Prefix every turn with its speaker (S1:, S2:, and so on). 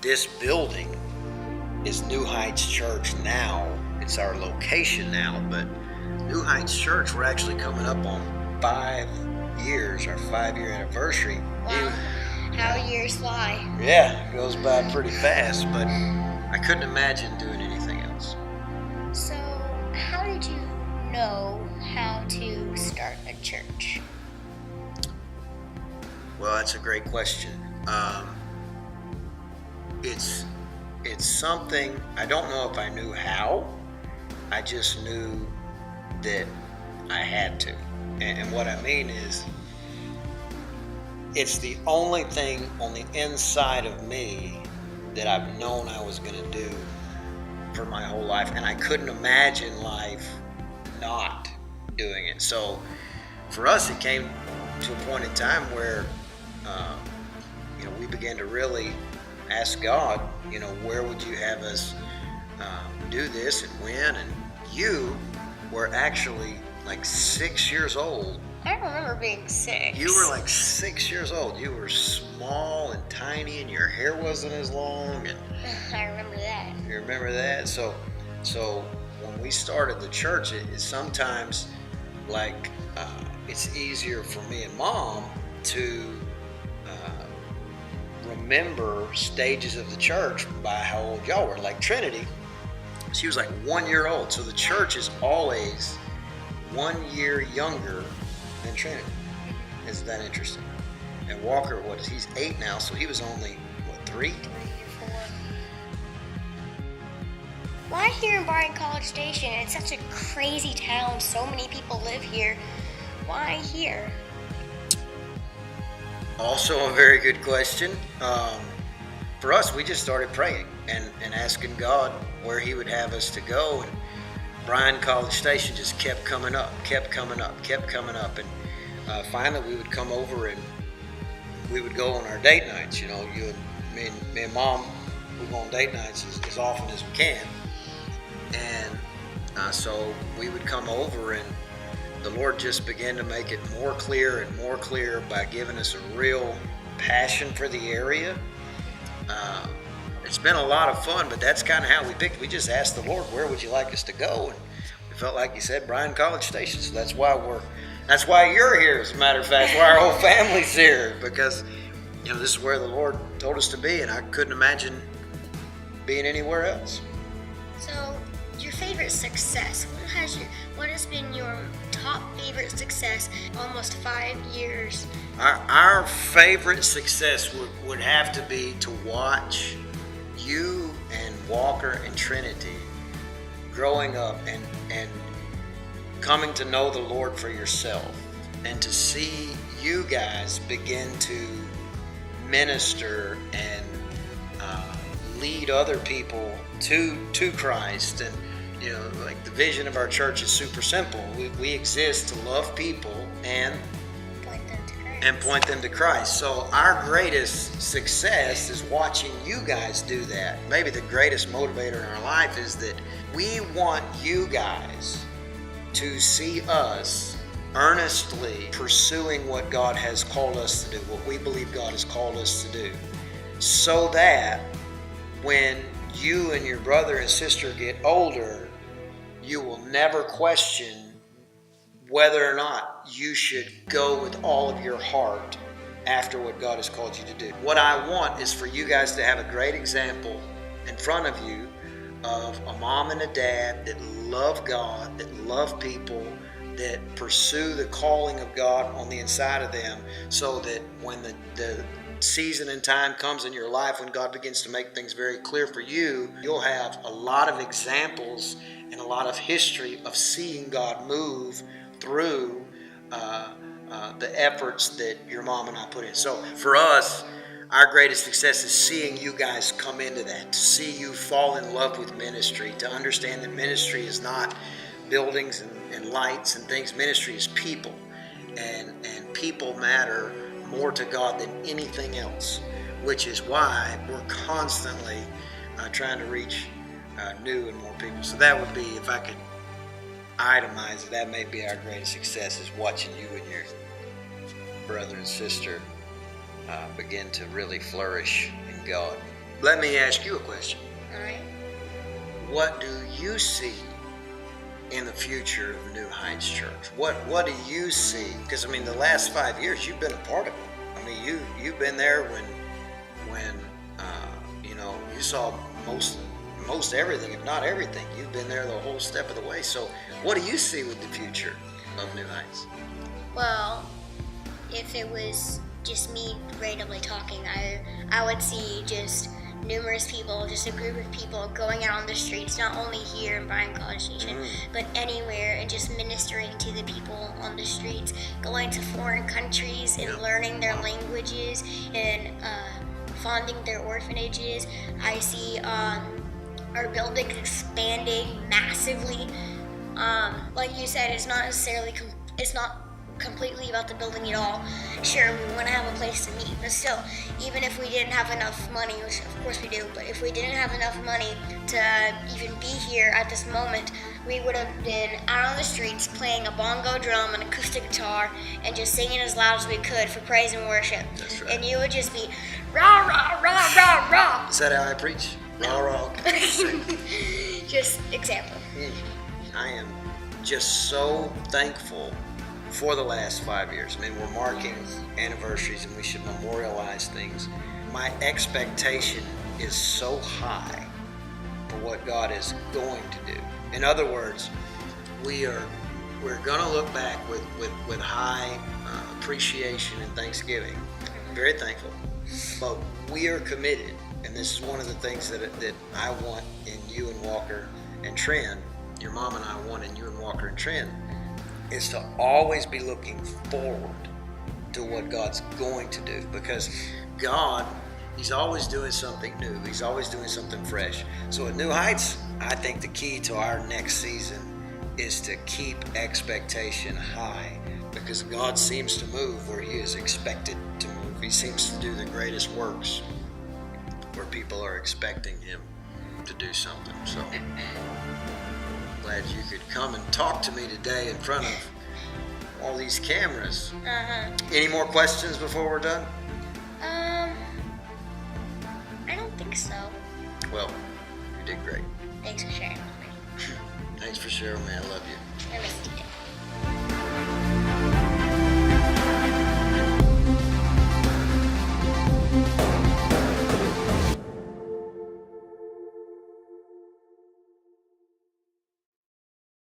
S1: this building is New Heights Church now. It's our location now, but New Heights Church, we're actually coming up on 5 years, our 5-year anniversary.
S2: Wow, how years fly.
S1: Yeah, it goes by pretty fast, but I couldn't imagine doing anything else.
S2: So, how did you know how to start a church?
S1: Well, that's a great question. It's something, I don't know if I knew how. I just knew that I had to. And what I mean is, it's the only thing on the inside of me that I've known I was going to do for my whole life. And I couldn't imagine life not doing it. So for us, it came to a point in time where, we began to really ask God, where would you have us do this and when? And you were actually like 6 years old.
S2: I don't remember being 6.
S1: You were like 6 years old. You were small and tiny, and your hair wasn't as long. And
S2: I remember that.
S1: you remember that? So when we started the church, it's sometimes like it's easier for me and Mom to remember stages of the church by how old y'all were. Like Trinity, she was like 1 year old. So the church is always 1 year younger than Trinity. Isn't that interesting? And Walker, he's 8 now, so he was only, 3?
S2: 3 or 4. Why here in Bryan College Station? It's such a crazy town. So many people live here. Why here?
S1: Also a very good question. For us, we just started praying and asking God where he would have us to go. And Bryan College Station just kept coming up. And finally we would come over and we would go on our date nights. Me and Mom, we go on date nights as often as we can. And so we would come over, and the Lord just began to make it more clear and more clear by giving us a real passion for the area. It's been a lot of fun, but that's kind of how we picked. We just asked the Lord, where would you like us to go? And we felt like he said Bryan College Station. So that's why you're here, as a matter of fact, why our whole family's here, because this is where the Lord told us to be, and I couldn't imagine being anywhere else.
S2: So, your favorite success. What has been your top favorite success almost 5 years?
S1: Our favorite success would have to be to watch you and Walker and Trinity growing up and coming to know the Lord for yourself, and to see you guys begin to minister and lead other people to Christ. And like the vision of our church is super simple. We exist to love people and point them to Christ. So our greatest success is watching you guys do that. Maybe the greatest motivator in our life is that we want you guys to see us earnestly pursuing what God has called us to do, what we believe God has called us to do, so that when you and your brother and sister get older, you will never question whether or not you should go with all of your heart after what God has called you to do. What I want is for you guys to have a great example in front of you of a mom and a dad that love God, that love people, that pursue the calling of God on the inside of them, so that when the season and time comes in your life when God begins to make things very clear for you, you'll have a lot of examples and a lot of history of seeing God move through the efforts that your mom and I put in. So for us, our greatest success is seeing you guys come into that, to see you fall in love with ministry, to understand that ministry is not buildings and lights and things. Ministry is people, and people matter more to God than anything else, which is why we're constantly trying to reach new and more people. So that would be, if I could itemize it, that may be our greatest success, is watching you and your brother and sister begin to really flourish in God. Let me ask you a question.
S2: All right.
S1: What do you see in the future of New Heights Church? What do you see? Because I mean, the last 5 years you've been a part of it. I mean, you've been there when you know, you saw most everything, if not everything. You've been there the whole step of the way. So, what do you see with the future of New Heights?
S2: Well, if it was just me randomly talking, I would see just numerous people, just a group of people going out on the streets, not only here in Bryan College Station, but anywhere, and just ministering to the people on the streets, going to foreign countries and learning their languages and funding their orphanages. I see our building expanding massively. Like you said, it's not necessarily it's not completely about the building at all. Sure, we want to have a place to meet, but still, even if we didn't have enough money, which of course we do, but if we didn't have enough money to even be here at this moment, we would have been out on the streets playing a bongo drum and acoustic guitar and just singing as loud as we could for praise and worship.
S1: That's right.
S2: And you would just be rah, rah, rah, rah, rah.
S1: Is that how I preach? Rah, rah.
S2: Just example.
S1: I am just so thankful for the last 5 years. I mean, we're marking anniversaries and we should memorialize things. My expectation is so high for what God is going to do. In other words, we're going to look back with high appreciation and thanksgiving. I'm very thankful. But we are committed, and this is one of the things that I want in you and Walker and Trent, your mom and I want in you and Walker and Trent, is to always be looking forward to what God's going to do, because God, He's always doing something new. He's always doing something fresh. So at New Heights, I think the key to our next season is to keep expectation high, because God seems to move where He is expected to move. He seems to do the greatest works where people are expecting Him to do something. So glad you could come and talk to me today in front of all these cameras. Any more questions before we're done?
S2: I don't think so.
S1: Well, you did great.
S2: Thanks for sharing with me.
S1: Thanks for sharing, man. I love you.
S2: I miss you too.